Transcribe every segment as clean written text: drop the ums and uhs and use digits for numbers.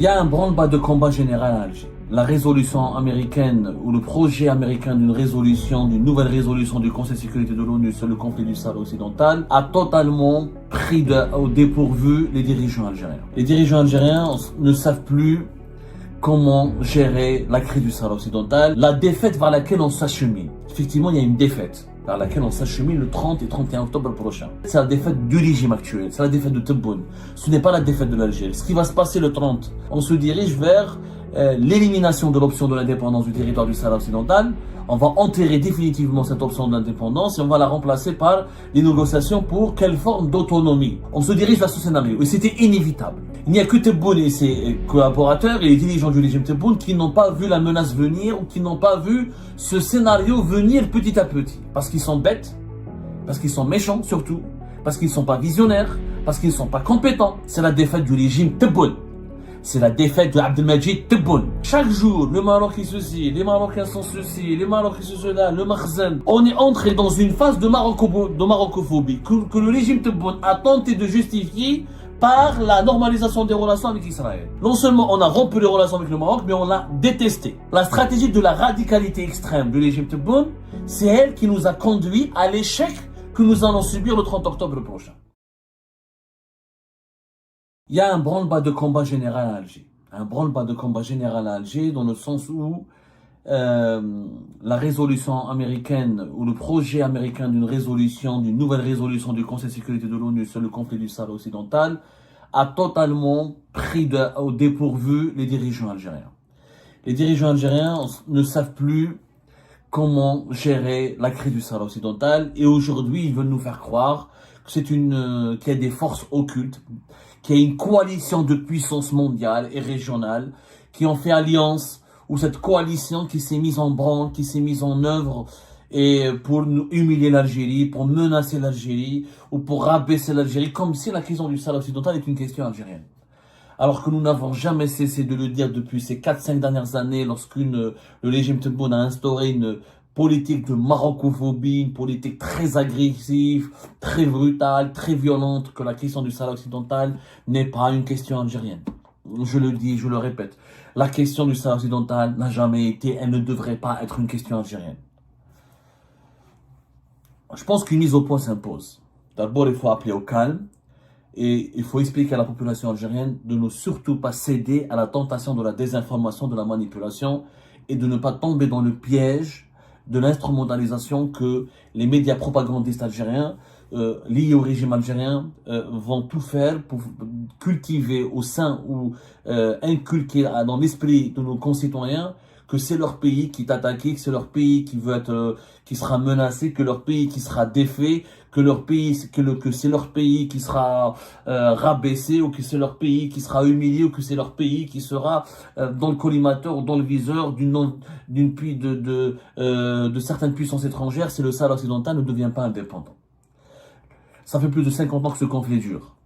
Il y a un branle-bas de combat général à Alger. La résolution américaine ou le projet américain d'une résolution, d'une nouvelle résolution du Conseil de sécurité de l'ONU sur le conflit du Sahara occidental a totalement pris au dépourvu les dirigeants algériens. Les dirigeants algériens ne savent plus comment gérer la crise du Sahara occidental, la défaite vers laquelle on s'achemine. Effectivement, il y a une défaite vers laquelle on s'achemine le 30 et 31 octobre prochain. C'est la défaite du régime actuel, c'est la défaite de Tebboune. Ce n'est pas la défaite de l'Algérie. Ce qui va se passer le 30, on se dirige vers l'élimination de l'option de l'indépendance du territoire du Sahara occidental. On va enterrer définitivement cette option d'indépendance et on va la remplacer par les négociations pour quelle forme d'autonomie. On se dirige vers ce scénario et c'était inévitable. Il n'y a que Tebboune et ses collaborateurs et les dirigeants du régime Tebboune qui n'ont pas vu la menace venir ou qui n'ont pas vu ce scénario venir petit à petit. Parce qu'ils sont bêtes, parce qu'ils sont méchants surtout, parce qu'ils ne sont pas visionnaires, parce qu'ils ne sont pas compétents. C'est la défaite du régime Tebboune. C'est la défaite de Abdelmajid Tebboune. Chaque jour, le Maroc est ceci, les Marocains sont ceci, les Marocains sont cela, le Makhzen. On est entré dans une phase de marocophobie que le régime Tebboune a tenté de justifier par la normalisation des relations avec Israël. Non seulement on a rompu les relations avec le Maroc, mais on l'a détesté. La stratégie de la radicalité extrême du régime Tebboune, c'est elle qui nous a conduit à l'échec que nous allons subir le 30 octobre prochain. Il y a un branle-bas de combat général à Alger. Un branle-bas de combat général à Alger dans le sens où la résolution américaine ou le projet américain d'une nouvelle résolution du Conseil de sécurité de l'ONU sur le conflit du Sahara occidental a totalement pris au dépourvu les dirigeants algériens. Les dirigeants algériens ne savent plus comment gérer la crise du Sahara occidental et aujourd'hui ils veulent nous faire croire que qu'il y a des forces occultes, qu'il y a une coalition de puissances mondiales et régionales qui ont fait alliance, ou cette coalition qui s'est mise en branle, qui s'est mise en œuvre et pour nous humilier l'Algérie, pour menacer l'Algérie ou pour rabaisser l'Algérie, comme si la question du Sahara occidental est une question algérienne. Alors que nous n'avons jamais cessé de le dire depuis ces 4-5 dernières années, lorsque le régime Tebboune a instauré une politique de marocophobie, une politique très agressive, très brutale, très violente, que la question du Sahara occidental n'est pas une question algérienne. Je le dis, je le répète, la question du Sahara occidental n'a jamais été, elle ne devrait pas être une question algérienne. Je pense qu'une mise au point s'impose. D'abord, il faut appeler au calme et il faut expliquer à la population algérienne de ne surtout pas céder à la tentation de la désinformation, de la manipulation et de ne pas tomber dans le piège de l'instrumentalisation que les médias propagandistes algériens liés au régime algérien vont tout faire pour cultiver au sein ou inculquer dans l'esprit de nos concitoyens que c'est leur pays qui est attaqué, que c'est leur pays qui sera menacé, que leur pays qui sera défait, que c'est leur pays qui sera rabaissé, ou que c'est leur pays qui sera humilié, ou que c'est leur pays qui sera dans le collimateur ou dans le viseur de certaines puissances étrangères si le Sahara occidental ne devient pas indépendant. Ça fait plus de 50 ans que ce conflit dure.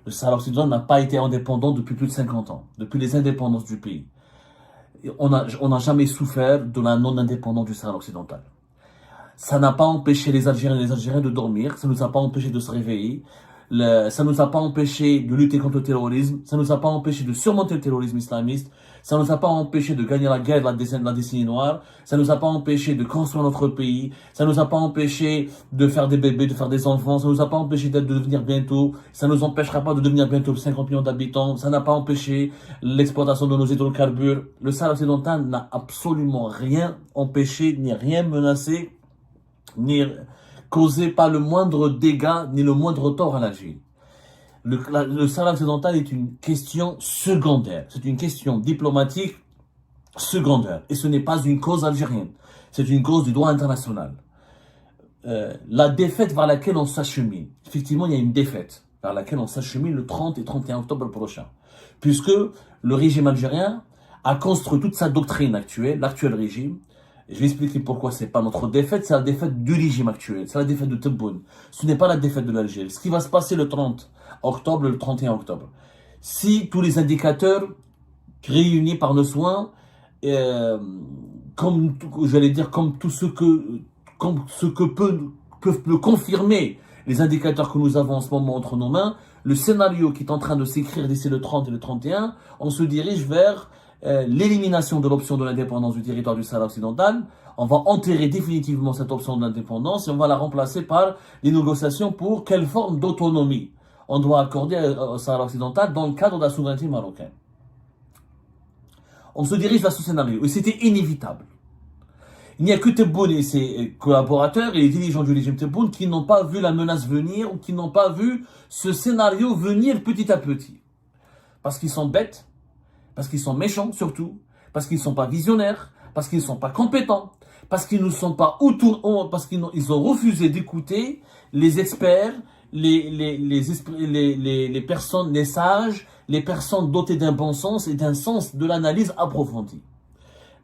Le Sahara occidental n'a pas été indépendant depuis plus de 50 ans, depuis les indépendances du pays. On n'a jamais souffert de la non-indépendance du Sahara occidental. Ça n'a pas empêché les Algériens et les Algériens de dormir, ça ne nous a pas empêché de se réveiller, ça ne nous a pas empêché de lutter contre le terrorisme, ça ne nous a pas empêché de surmonter le terrorisme islamiste, ça ne nous a pas empêché de gagner la guerre de la décennie noire, ça ne nous a pas empêché de construire notre pays, ça ne nous a pas empêché de faire des bébés, de faire des enfants, ça ne nous a pas empêché de devenir bientôt, ça ne nous empêchera pas de devenir bientôt 50 millions d'habitants, ça n'a pas empêché l'exploitation de nos hydrocarbures. Le Sahara occidental n'a absolument rien empêché, ni rien menacé, ni causé pas le moindre dégât, ni le moindre tort à l'Algérie. Le Sahara occidental est une question secondaire. C'est une question diplomatique secondaire. Et ce n'est pas une cause algérienne. C'est une cause du droit international. La défaite vers laquelle on s'achemine. Effectivement, il y a une défaite vers laquelle on s'achemine le 30 et 31 octobre prochain. Puisque le régime algérien a construit toute sa doctrine actuelle, l'actuel régime. Et je vais expliquer pourquoi c'est pas notre défaite, c'est la défaite du régime actuel, c'est la défaite de Tebboune. Ce n'est pas la défaite de l'Algérie. Ce qui va se passer le 30 octobre, le 31 octobre. Si tous les indicateurs réunis par nos soins, comme tout ce que peuvent le confirmer les indicateurs que nous avons en ce moment entre nos mains, le scénario qui est en train de s'écrire d'ici le 30 et le 31, on se dirige vers l'élimination de l'option de l'indépendance du territoire du Sahara occidental. On va enterrer définitivement cette option de l'indépendance et on va la remplacer par les négociations pour quelle forme d'autonomie on doit accorder au Sahara occidental dans le cadre de la souveraineté marocaine. On se dirige vers ce scénario et c'était inévitable. Il n'y a que Tebboune et ses collaborateurs et les dirigeants du régime Tebboune qui n'ont pas vu la menace venir ou qui n'ont pas vu ce scénario venir petit à petit. Parce qu'ils sont bêtes, parce qu'ils sont méchants surtout, parce qu'ils ne sont pas visionnaires, parce qu'ils ne sont pas compétents, parce qu'ils ne sont pas parce qu'ils ont refusé d'écouter les experts, les personnes, les sages, les personnes dotées d'un bon sens et d'un sens de l'analyse approfondie.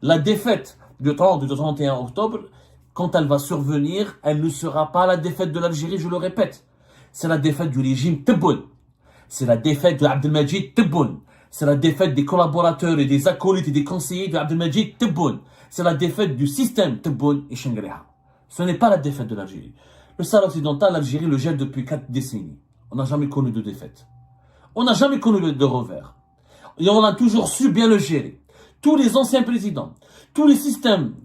La défaite du 30 et du 31 octobre, quand elle va survenir, elle ne sera pas la défaite de l'Algérie, je le répète. C'est la défaite du régime Tebboune. C'est la défaite de Abdelmajid Tebboune. C'est la défaite des collaborateurs et des acolytes et des conseillers de Abdelmajid Tebboune. C'est la défaite du système Tebboune et Chengriha. Ce n'est pas la défaite de l'Algérie. Le Sahara occidental, l'Algérie le gère depuis 4 décennies. On n'a jamais connu de défaite. On n'a jamais connu de revers. Et on a toujours su bien le gérer. Tous les anciens présidents, tous les systèmes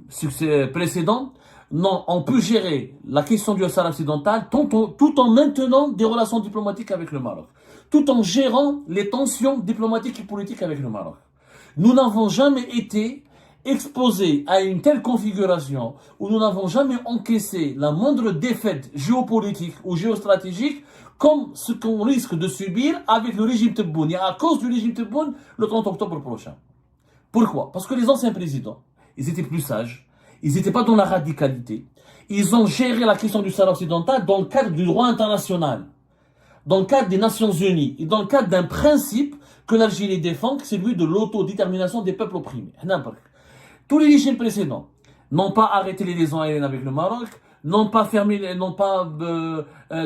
précédents ont pu gérer la question du Sahara occidental tout en maintenant des relations diplomatiques avec le Maroc, tout en gérant les tensions diplomatiques et politiques avec le Maroc. Nous n'avons jamais été exposés à une telle configuration où nous n'avons jamais encaissé la moindre défaite géopolitique ou géostratégique comme ce qu'on risque de subir avec le régime Tebboune et à cause du régime Tebboune le 30 octobre prochain. Pourquoi? Parce que les anciens présidents, ils étaient plus sages, ils n'étaient pas dans la radicalité, ils ont géré la question du Sahara occidental dans le cadre du droit international, dans le cadre des Nations Unies et dans le cadre d'un principe que l'Algérie défend, c'est celui de l'autodétermination des peuples opprimés. Tous les régimes précédents n'ont pas arrêté les liaisons aériennes avec le Maroc, n'ont pas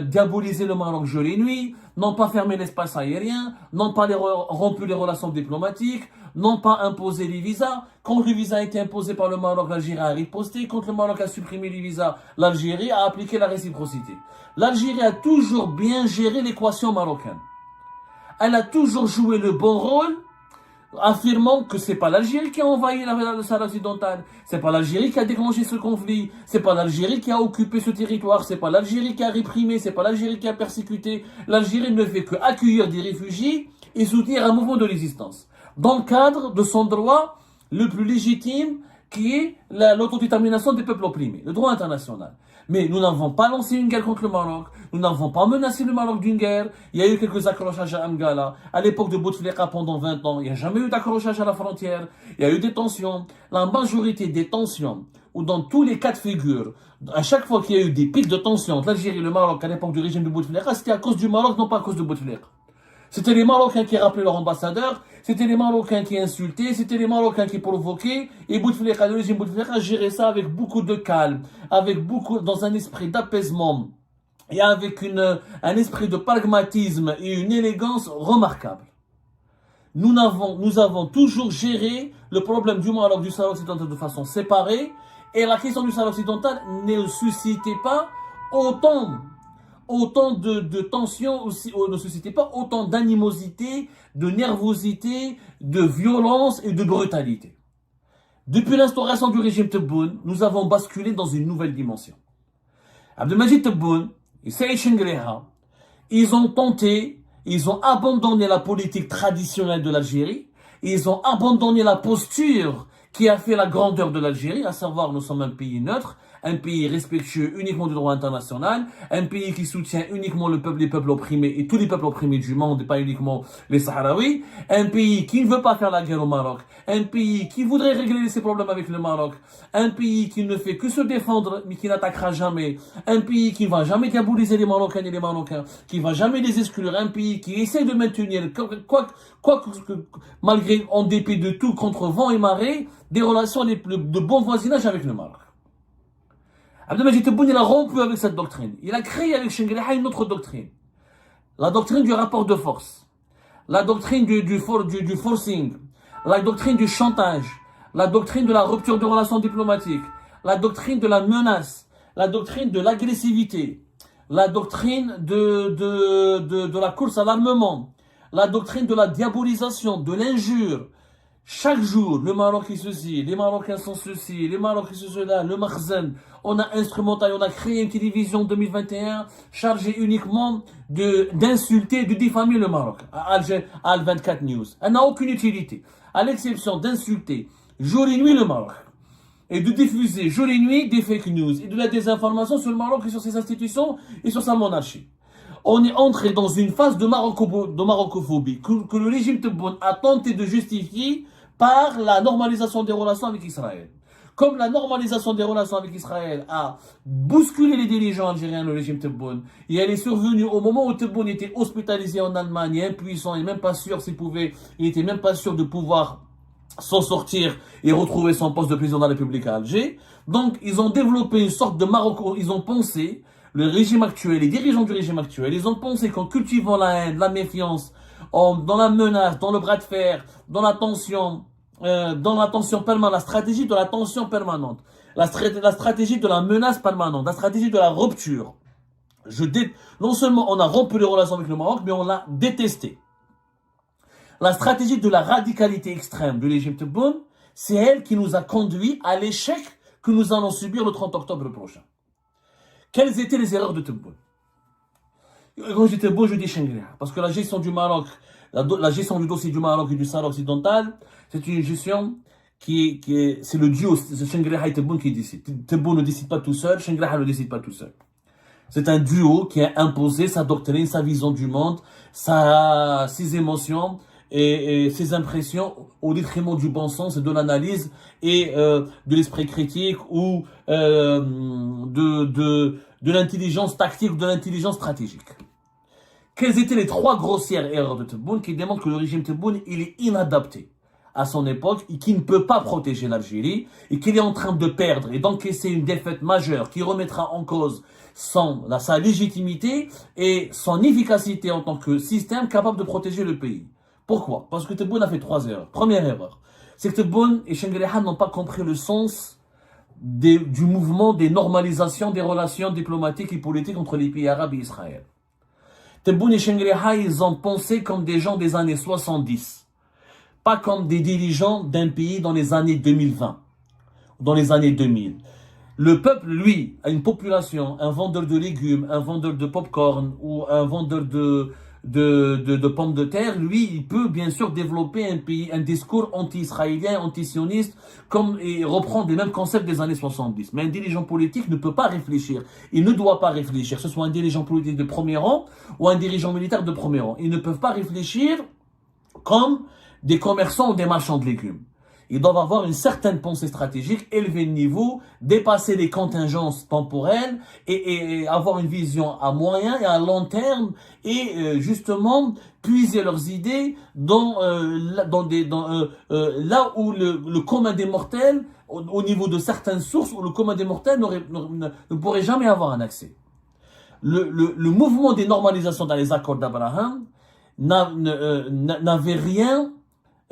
diabolisé le Maroc jour et nuit, n'ont pas fermé l'espace aérien, n'ont pas rompu les relations diplomatiques, n'ont pas imposé les visas. Quand le visa a été imposé par le Maroc, l'Algérie a riposté. Quand le Maroc a supprimé les visas, l'Algérie a appliqué la réciprocité. L'Algérie a toujours bien géré l'équation marocaine. Elle a toujours joué le bon rôle, affirmant que c'est pas l'Algérie qui a envahi le Sahara occidental, c'est pas l'Algérie qui a déclenché ce conflit, c'est pas l'Algérie qui a occupé ce territoire, c'est pas l'Algérie qui a réprimé, c'est pas l'Algérie qui a persécuté. L'Algérie ne fait que accueillir des réfugiés et soutenir un mouvement de résistance dans le cadre de son droit le plus légitime qui est l'autodétermination des peuples opprimés, le droit international. Mais nous n'avons pas lancé une guerre contre le Maroc, nous n'avons pas menacé le Maroc d'une guerre. Il y a eu quelques accrochages à Amgala, à l'époque de Bouteflika pendant 20 ans, il n'y a jamais eu d'accrochage à la frontière, il y a eu des tensions. La majorité des tensions, ou dans tous les cas de figure, à chaque fois qu'il y a eu des pics de tension entre l'Algérie et le Maroc à l'époque du régime de Bouteflika, c'était à cause du Maroc, non pas à cause de Bouteflika. C'était les Marocains qui rappelaient leur ambassadeur, c'était les Marocains qui insultaient, c'était les Marocains qui provoquaient, et Bouteflika, le régime Bouteflika gérait ça avec beaucoup de calme, dans un esprit d'apaisement, et avec un esprit de pragmatisme et une élégance remarquable. Nous avons toujours géré le problème du Maroc, du Sahara occidental de façon séparée, et la question du Sahara occidental ne suscitait pas autant de tensions, ne suscitait pas autant d'animosité, de nervosité, de violence et de brutalité. Depuis l'instauration du régime Tebboune, nous avons basculé dans une nouvelle dimension. Abdelmajid Tebboune et Saïd Chengriha, ils ont abandonné la politique traditionnelle de l'Algérie, ils ont abandonné la posture qui a fait la grandeur de l'Algérie, à savoir nous sommes un pays neutre, un pays respectueux uniquement du droit international, un pays qui soutient uniquement les peuples opprimés et tous les peuples opprimés du monde et pas uniquement les Sahraouis, un pays qui ne veut pas faire la guerre au Maroc, un pays qui voudrait régler ses problèmes avec le Maroc, un pays qui ne fait que se défendre mais qui n'attaquera jamais, un pays qui ne va jamais diaboliser les Marocains et les Marocains, qui ne va jamais les exclure, un pays qui essaie de maintenir, malgré, en dépit de tout, contre vent et marée, des relations de bon voisinage avec le Maroc. Abdelmajid Tebboune, il a rompu avec cette doctrine. Il a créé avec Chengriha une autre doctrine. La doctrine du rapport de force. La doctrine du forcing. La doctrine du chantage. La doctrine de la rupture de relations diplomatiques. La doctrine de la menace. La doctrine de l'agressivité. la doctrine de la course à l'armement, la doctrine de la diabolisation, de l'injure. Chaque jour, le Maroc est ceci, les Marocains sont ceci, les Marocains sont cela, le Makhzen. On a instrumental, on a créé une télévision 2021 chargée uniquement d'insulter, de diffamer le Maroc. À Al 24 News. Elle n'a aucune utilité. À l'exception d'insulter jour et nuit le Maroc. Et de diffuser jour et nuit des fake news et de la désinformation sur le Maroc et sur ses institutions et sur sa monarchie. On est entré dans une phase de marocophobie que le régime Tebboune a tenté de justifier par la normalisation des relations avec Israël. Comme la normalisation des relations avec Israël a bousculé les dirigeants algériens, le régime Tebboune, et elle est survenue au moment où Tebboune était hospitalisé en Allemagne, impuissant, et même pas sûr il était même pas sûr de pouvoir s'en sortir et retrouver son poste de président de la République à Alger. Donc, ils ont développé une sorte de ils ont pensé, le régime actuel, les dirigeants du régime actuel, ils ont pensé qu'en cultivant la haine, la méfiance, dans la menace, dans le bras de fer, dans la tension permanente, la stratégie de la tension permanente, la stratégie de la menace permanente, la stratégie de la rupture. Non seulement on a rompu les relations avec le Maroc, mais on l'a détesté. La stratégie de la radicalité extrême de régime Tebboune, c'est elle qui nous a conduit à l'échec que nous allons subir le 30 octobre prochain. Quelles étaient les erreurs de Tebboune? Quand je dis Tebboune, je dis Chengriha. Parce que la gestion du Maroc, la gestion du dossier du Maroc et du Sahara occidental, c'est une gestion c'est le duo, c'est Chengriha et Tebboune qui décide. Tebboune ne décide pas tout seul, Chengriha ne décide pas tout seul. C'est un duo qui a imposé sa doctrine, sa vision du monde, ses émotions, et ses impressions au détriment du bon sens et de l'analyse et de l'esprit critique ou de l'intelligence tactique ou de l'intelligence stratégique. Quelles étaient les trois grossières erreurs de Tebboune qui démontrent que le régime Tebboune il est inadapté à son époque et qui ne peut pas protéger l'Algérie et qu'il est en train de perdre et d'encaisser une défaite majeure qui remettra en cause sa légitimité et son efficacité en tant que système capable de protéger le pays. Pourquoi? Parce que Tebboune a fait trois erreurs. Première erreur, c'est que Tebboune et Chengriha n'ont pas compris le sens du mouvement des normalisations des relations diplomatiques et politiques entre les pays arabes et Israël. Tebboune et Chengriha, ils ont pensé comme des gens des années 70, pas comme des dirigeants d'un pays dans les années 2020, dans les années 2000. Le peuple, lui, a une population, un vendeur de légumes, un vendeur de pop-corn ou un vendeur de pommes de terre, lui, il peut bien sûr développer un discours anti-israélien, anti-sioniste, et reprendre les mêmes concepts des années 70. Mais un dirigeant politique ne peut pas réfléchir. Il ne doit pas réfléchir. Que ce soit un dirigeant politique de premier rang ou un dirigeant militaire de premier rang. Ils ne peuvent pas réfléchir comme des commerçants ou des marchands de légumes. Ils doivent avoir une certaine pensée stratégique, élever le niveau, dépasser les contingences temporelles et avoir une vision à moyen et à long terme et justement puiser leurs idées là où le commun des mortels, au niveau de certaines sources, où le commun des mortels ne pourrait jamais avoir un accès. Le mouvement des normalisations dans les accords d'Abraham n'avait rien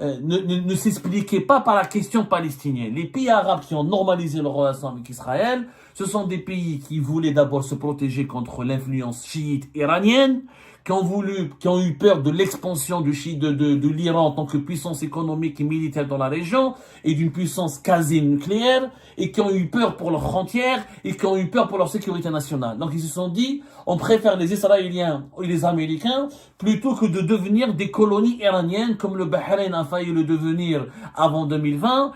ne s'expliquait pas par la question palestinienne. Les pays arabes qui ont normalisé leurs relations avec Israël, ce sont des pays qui voulaient d'abord se protéger contre l'influence chiite iranienne, qui ont eu peur de l'expansion de l'Iran en tant que puissance économique et militaire dans la région, et d'une puissance quasi nucléaire, et qui ont eu peur pour leurs frontières, et qui ont eu peur pour leur sécurité nationale. Donc ils se sont dit, on préfère les Israéliens et les Américains, plutôt que de devenir des colonies iraniennes, comme le Bahreïn a failli le devenir avant 2020,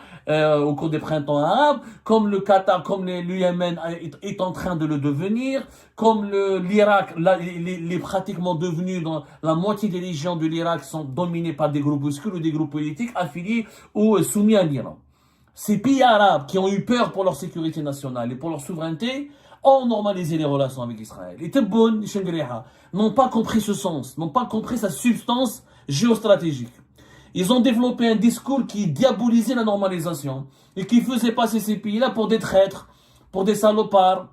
au cours des printemps arabes, comme le Qatar, comme le Yémen est en train de le devenir, comme l'Irak, les pratiquement devenus dans la moitié des régions de l'Irak sont dominés par des groupuscules ou des groupes politiques affiliés ou soumis à l'Iran. Ces pays arabes qui ont eu peur pour leur sécurité nationale et pour leur souveraineté ont normalisé les relations avec Israël. Et Tebboune et Chengriha n'ont pas compris ce sens, n'ont pas compris sa substance géostratégique. Ils ont développé un discours qui diabolisait la normalisation et qui faisait passer ces pays-là pour des traîtres, pour des salopards,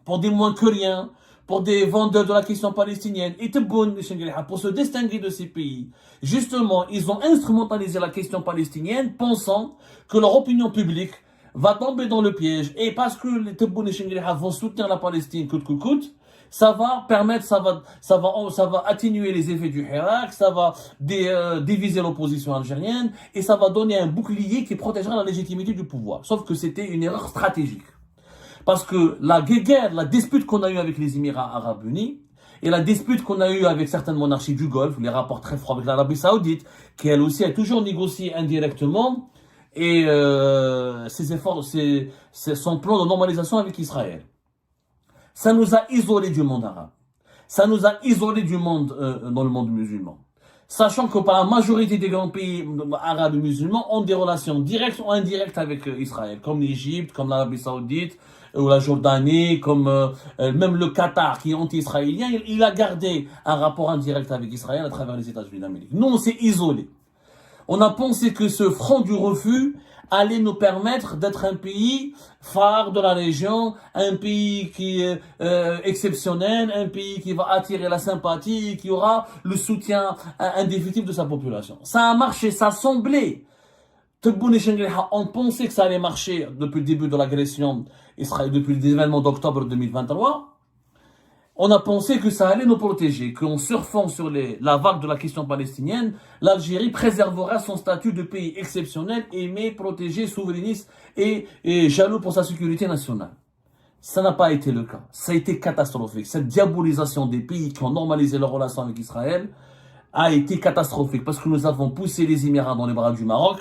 pour des moins que rien, pour des vendeurs de la question palestinienne. Et Tebboune et Chengriha, pour se distinguer de ces pays, justement, ils ont instrumentalisé la question palestinienne, pensant que leur opinion publique va tomber dans le piège. Et parce que les Tebboune et Chengriha vont soutenir la Palestine coûte que coûte, Ça va permettre, ça va atténuer les effets du Hirak, ça va diviser l'opposition algérienne et ça va donner un bouclier qui protégera la légitimité du pouvoir. Sauf que c'était une erreur stratégique. Parce que la guerre, la dispute qu'on a eue avec les Émirats Arabes Unis et la dispute qu'on a eue avec certaines monarchies du Golfe, les rapports très froids avec l'Arabie Saoudite, qui elle aussi a toujours négocié indirectement, et ses efforts, son plan de normalisation avec Israël. Ça nous a isolés du monde arabe. Ça nous a isolés du monde dans le monde musulman. Sachant que par la majorité des grands pays arabes et musulmans ont des relations directes ou indirectes avec Israël, comme l'Égypte, comme l'Arabie Saoudite, ou la Jordanie, comme même le Qatar qui est anti-israélien, il a gardé un rapport indirect avec Israël à travers les États-Unis d'Amérique. Nous, on s'est isolés. On a pensé que ce front du refus allait nous permettre d'être un pays phare de la région, un pays qui est exceptionnel, un pays qui va attirer la sympathie, qui aura le soutien indéfectible de sa population. Ça a marché, ça a semblé. Tebboune et Shengriha ont pensé que ça allait marcher depuis le début de l'agression israélienne, depuis les événements d'octobre 2023. On a pensé que ça allait nous protéger, qu'en surfant sur la vague de la question palestinienne, l'Algérie préservera son statut de pays exceptionnel, aimé, protégé, souverainiste et jaloux pour sa sécurité nationale. Ça n'a pas été le cas. Ça a été catastrophique. Cette diabolisation des pays qui ont normalisé leurs relations avec Israël a été catastrophique parce que nous avons poussé les Émirats dans les bras du Maroc.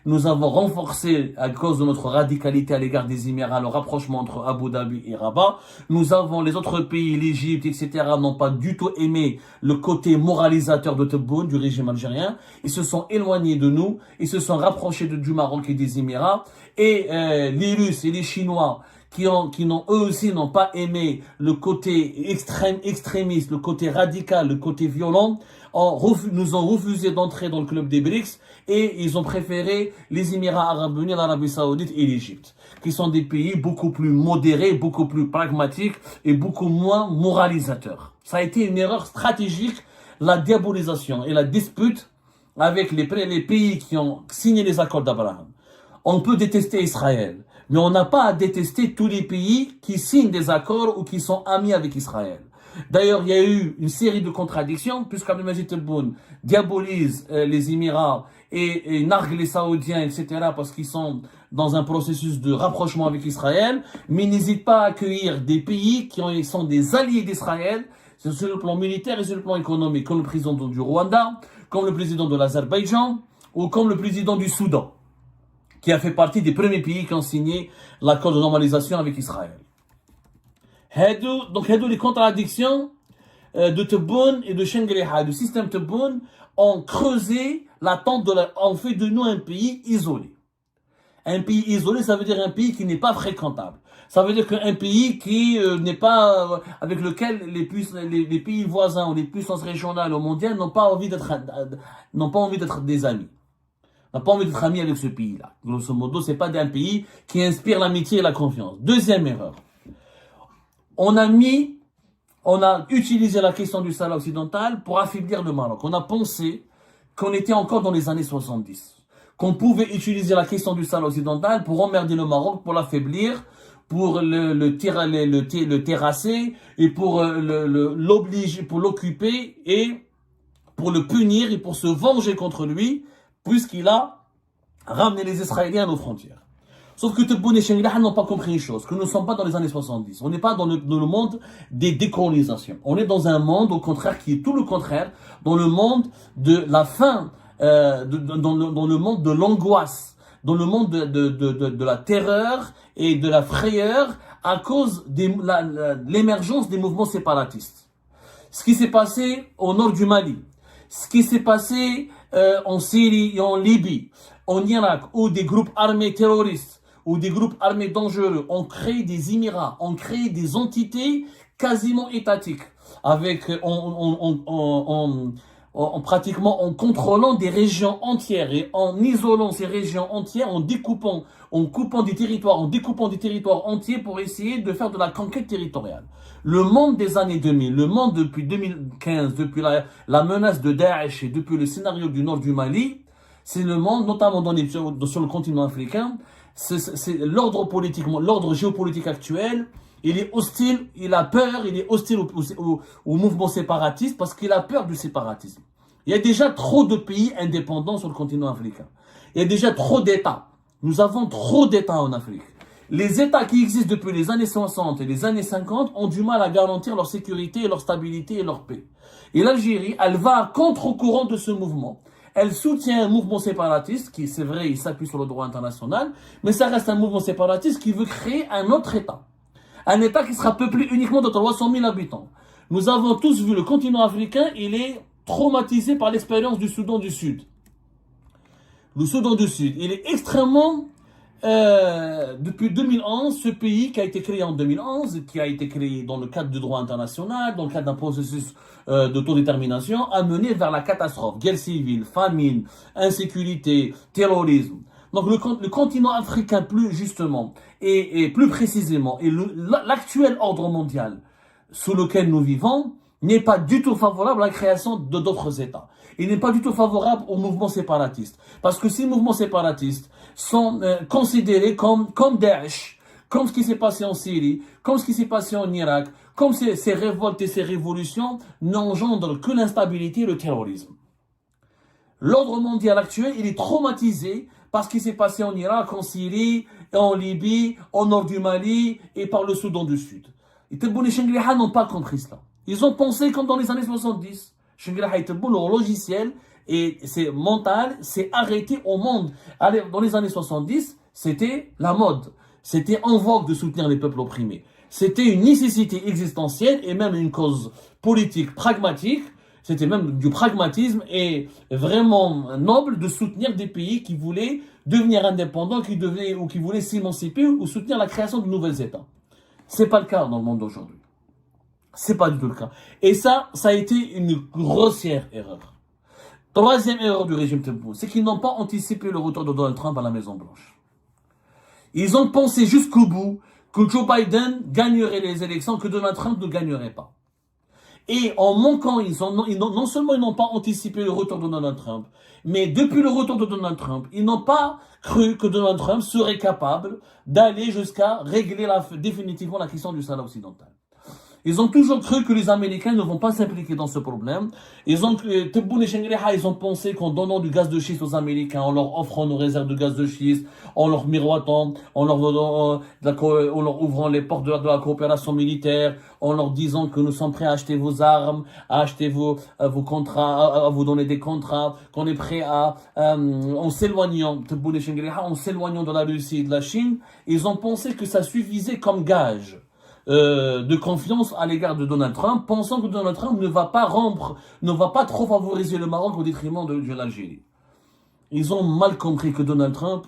Nous avons renforcé, à cause de notre radicalité à l'égard des Émirats, le rapprochement entre Abu Dhabi et Rabat. Nous avons, les autres pays, l'Égypte, etc., n'ont pas du tout aimé le côté moralisateur de Tebboune, du régime algérien. Ils se sont éloignés de nous, ils se sont rapprochés du Maroc et des Émirats. Et les Russes et les Chinois, qui n'ont eux aussi n'ont pas aimé le côté extrémiste, le côté radical, le côté violent, nous ont refusé d'entrer dans le club des BRICS et ils ont préféré les Émirats Arabes Unis, l'Arabie Saoudite et l'Égypte, qui sont des pays beaucoup plus modérés, beaucoup plus pragmatiques et beaucoup moins moralisateurs. Ça a été une erreur stratégique, la diabolisation et la dispute avec les pays qui ont signé les accords d'Abraham. On peut détester Israël, mais on n'a pas à détester tous les pays qui signent des accords ou qui sont amis avec Israël. D'ailleurs, il y a eu une série de contradictions, puisqu'Abdelmajid Tebboune diabolise les Émirats et nargue les Saoudiens, etc., parce qu'ils sont dans un processus de rapprochement avec Israël, mais n'hésite pas à accueillir des pays qui sont des alliés d'Israël, sur le plan militaire et sur le plan économique, comme le président du Rwanda, comme le président de l'Azerbaïdjan, ou comme le président du Soudan, qui a fait partie des premiers pays qui ont signé l'accord de normalisation avec Israël. Donc, les contradictions de Tebboune et de Shengriha, du système Tebboune, ont creusé l'attente ont fait de nous un pays isolé. Un pays isolé, ça veut dire un pays qui n'est pas fréquentable. Ça veut dire qu'un pays qui n'est pas, avec lequel les pays voisins ou les puissances régionales ou mondiales n'ont pas envie d'être des amis. On n'a pas envie d'être amis avec ce pays-là. Grosso modo, c'est pas un pays qui inspire l'amitié et la confiance. Deuxième erreur. On a utilisé la question du Sahara occidental pour affaiblir le Maroc. On a pensé qu'on était encore dans les années 70. Qu'on pouvait utiliser la question du Sahara occidental pour emmerder le Maroc, pour l'affaiblir, pour le terrasser et pour l'obliger, pour l'occuper et pour le punir et pour se venger contre lui, puisqu'il a ramené les Israéliens à nos frontières. Sauf que Tebboune et Shengriha n'ont pas compris une chose, que nous ne sommes pas dans les années 70. On n'est pas dans le monde des décolonisations. On est dans un monde, au contraire, qui est tout le contraire, dans le monde de la faim, dans le monde de l'angoisse, dans le monde de la terreur et de la frayeur à cause de l'émergence des mouvements séparatistes. Ce qui s'est passé au nord du Mali, ce qui s'est passé en Syrie et en Libye, en Irak, où des groupes armés terroristes ou des groupes armés dangereux ont créé des émirats, ont créé des entités quasiment étatiques, avec pratiquement en contrôlant des régions entières et en isolant ces régions entières, en coupant des territoires entiers pour essayer de faire de la conquête territoriale. Le monde des années 2000, le monde depuis 2015, depuis la menace de Daesh et depuis le scénario du nord du Mali, c'est le monde, notamment sur le continent africain, c'est l'ordre politique, l'ordre géopolitique actuel. Il est hostile, il a peur, il est hostile au mouvement séparatiste parce qu'il a peur du séparatisme. Il y a déjà trop de pays indépendants sur le continent africain. Il y a déjà trop d'États. Nous avons trop d'États en Afrique. Les États qui existent depuis les années 60 et les années 50 ont du mal à garantir leur sécurité, leur stabilité et leur paix. Et l'Algérie, elle va à contre-courant de ce mouvement. Elle soutient un mouvement séparatiste qui, c'est vrai, il s'appuie sur le droit international, mais ça reste un mouvement séparatiste qui veut créer un autre État. Un État qui sera peuplé uniquement de 300 000 habitants. Nous avons tous vu le continent africain, il est traumatisé par l'expérience du Soudan du Sud. Le Soudan du Sud, il est extrêmement... depuis 2011, ce pays qui a été créé en 2011, qui a été créé dans le cadre du droit international, dans le cadre d'un processus d'autodétermination, a mené vers la catastrophe. Guerre civile, famine, insécurité, terrorisme. Donc le continent africain, plus justement, et plus précisément, et l'actuel ordre mondial sous lequel nous vivons, n'est pas du tout favorable à la création de d'autres États. Il n'est pas du tout favorable au mouvement séparatiste. Parce que ces mouvements séparatistes sont considérés comme Daesh, comme ce qui s'est passé en Syrie, comme ce qui s'est passé en Irak, comme ces révoltes et ces révolutions n'engendrent que l'instabilité et le terrorisme. L'ordre mondial actuel, il est traumatisé par ce qui s'est passé en Irak, en Syrie, en Libye, au nord du Mali et par le Soudan du Sud. Et Tebboune et Shengriha n'ont pas compris cela. Ils ont pensé comme dans les années 70. Shengriha et Tebboune, leur logiciel et c'est mental, c'est arrêté au monde. Allez, dans les années 70, c'était la mode. C'était en vogue de soutenir les peuples opprimés. C'était une nécessité existentielle et même une cause politique pragmatique. C'était même du pragmatisme et vraiment noble de soutenir des pays qui voulaient devenir indépendants, qui voulaient s'émanciper ou soutenir la création de nouveaux États. C'est pas le cas dans le monde d'aujourd'hui. C'est pas du tout le cas. Et ça a été une grossière erreur. Troisième erreur du régime Tebboune, c'est qu'ils n'ont pas anticipé le retour de Donald Trump à la Maison Blanche. Ils ont pensé jusqu'au bout que Joe Biden gagnerait les élections, que Donald Trump ne gagnerait pas. Et en manquant, non seulement ils n'ont pas anticipé le retour de Donald Trump, mais depuis le retour de Donald Trump, ils n'ont pas cru que Donald Trump serait capable d'aller jusqu'à régler définitivement la question du Sahara occidental. Ils ont toujours cru que les Américains ne vont pas s'impliquer dans ce problème. Tebboune et Shengriha, ils ont pensé qu'en donnant du gaz de schiste aux Américains, en leur offrant nos réserves de gaz de schiste, en leur miroitant, en leur ouvrant les portes de la coopération militaire, en leur disant que nous sommes prêts à acheter vos armes, à acheter vos contrats, à vous donner des contrats, qu'on est prêt en s'éloignant, Tebboune et Shengriha, en s'éloignant de la Russie et de la Chine, ils ont pensé que ça suffisait comme gage de confiance à l'égard de Donald Trump, pensant que Donald Trump ne va pas trop favoriser le Maroc au détriment de l'Algérie. Ils ont mal compris que Donald Trump,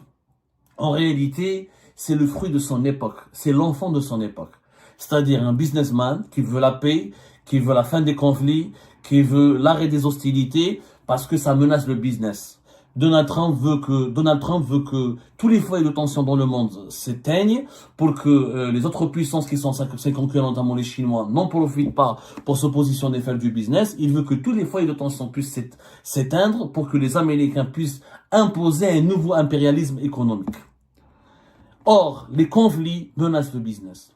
en réalité, c'est le fruit de son époque, c'est l'enfant de son époque. C'est-à-dire un businessman qui veut la paix, qui veut la fin des conflits, qui veut l'arrêt des hostilités, parce que ça menace le business. Donald Trump veut que tous les foyers de tension dans le monde s'éteignent pour que les autres puissances qui sont ses concurrents, notamment les Chinois, n'en profitent pas pour se positionner et faire du business. Il veut que tous les foyers de tension puissent s'éteindre pour que les Américains puissent imposer un nouveau impérialisme économique. Or, les conflits menacent le business.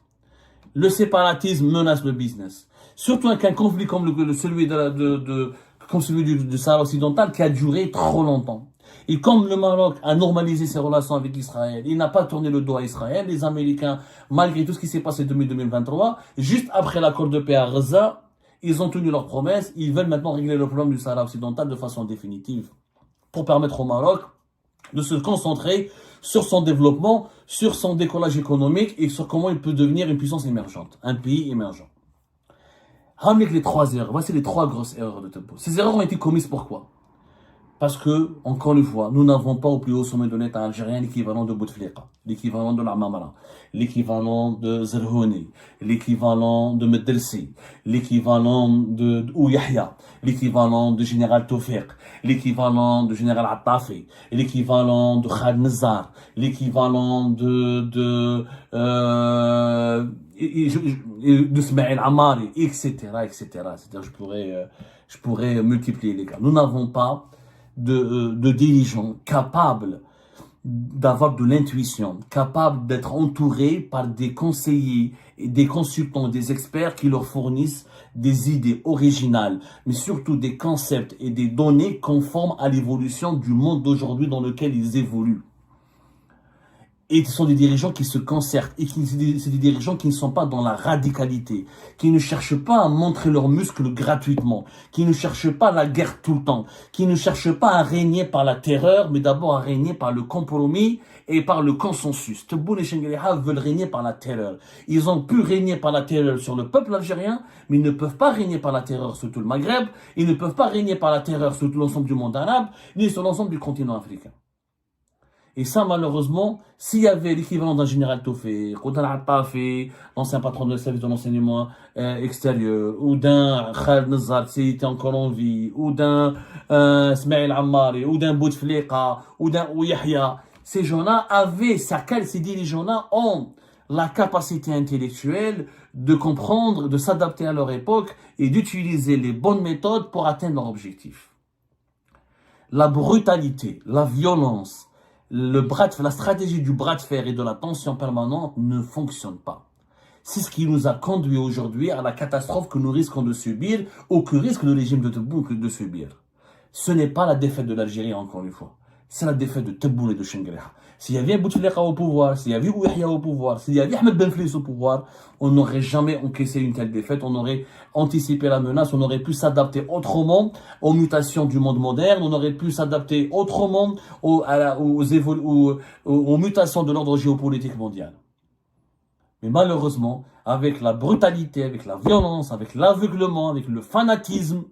Le séparatisme menace le business. Surtout qu'un conflit comme celui du Sahara occidental qui a duré trop longtemps. Et comme le Maroc a normalisé ses relations avec Israël, il n'a pas tourné le dos à Israël, les Américains, malgré tout ce qui s'est passé depuis 2023, juste après l'accord de paix à Gaza, ils ont tenu leurs promesses, ils veulent maintenant régler le problème du Sahara occidental de façon définitive, pour permettre au Maroc de se concentrer sur son développement, sur son décollage économique et sur comment il peut devenir une puissance émergente, un pays émergent. Ramenez les trois erreurs, voici les trois grosses erreurs de Tebboune. Ces erreurs ont été commises pourquoi? Parce que, encore une fois, nous n'avons pas au plus haut sommet de l'État algérien l'équivalent de Bouteflika, l'équivalent de l'Amamara, l'équivalent de Zerhouni, l'équivalent de Meddelsi, l'équivalent de Ouyahia, l'équivalent de Général Tawfiq, l'équivalent de Général Attafi, l'équivalent de Khaled Nazar, l'équivalent de Ismaël Amari, etc. C'est-à-dire, je pourrais multiplier les cas. Nous n'avons pas de dirigeants capables d'avoir de l'intuition, capables d'être entourés par des conseillers, et des consultants, des experts qui leur fournissent des idées originales, mais surtout des concepts et des données conformes à l'évolution du monde d'aujourd'hui dans lequel ils évoluent. Et ce sont des dirigeants qui se concertent et c'est des dirigeants qui ne sont pas dans la radicalité, qui ne cherchent pas à montrer leurs muscles gratuitement, qui ne cherchent pas la guerre tout le temps, qui ne cherchent pas à régner par la terreur, mais d'abord à régner par le compromis et par le consensus. Tebboune et Chengueleha veulent régner par la terreur. Ils ont pu régner par la terreur sur le peuple algérien, mais ils ne peuvent pas régner par la terreur sur tout le Maghreb, ils ne peuvent pas régner par la terreur sur tout l'ensemble du monde arabe, ni sur l'ensemble du continent africain. Et ça, malheureusement, s'il y avait l'équivalent d'un général Tawfiq, ou d'un Attafi, l'ancien patron de service de l'enseignement extérieur, ou d'un Khaled Nazar, s'il était encore en vie, ou d'un Smaïl Ammari, ou d'un Bouteflika, ou d'un Yahya, ces gens-là ces dirigeants-là ont la capacité intellectuelle de comprendre, de s'adapter à leur époque et d'utiliser les bonnes méthodes pour atteindre leur objectif. La brutalité, la violence, la stratégie du bras de fer et de la tension permanente ne fonctionne pas. C'est ce qui nous a conduit aujourd'hui à la catastrophe que nous risquons de subir ou que risque le régime de Tebboune de subir. Ce n'est pas la défaite de l'Algérie, encore une fois. C'est la défaite de Tebboune et de Chengueleha. S'il y avait Bouteflika au pouvoir, s'il y avait Yahya au pouvoir, s'il y avait Ahmed Ben Fliss au pouvoir, on n'aurait jamais encaissé une telle défaite, on aurait anticipé la menace, on aurait pu s'adapter autrement aux mutations du monde moderne, on aurait pu s'adapter autrement aux mutations de l'ordre géopolitique mondial. Mais malheureusement, avec la brutalité, avec la violence, avec l'aveuglement, avec le fanatisme,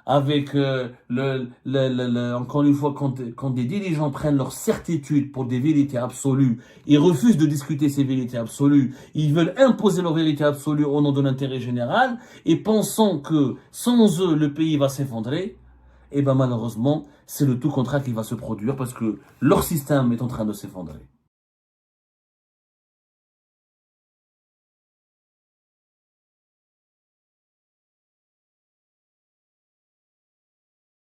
avec encore une fois, quand des dirigeants prennent leur certitude pour des vérités absolues, ils refusent de discuter ces vérités absolues, ils veulent imposer leur vérité absolue au nom de l'intérêt général, et pensant que sans eux, le pays va s'effondrer, et bien malheureusement, c'est le tout contraire qui va se produire parce que leur système est en train de s'effondrer.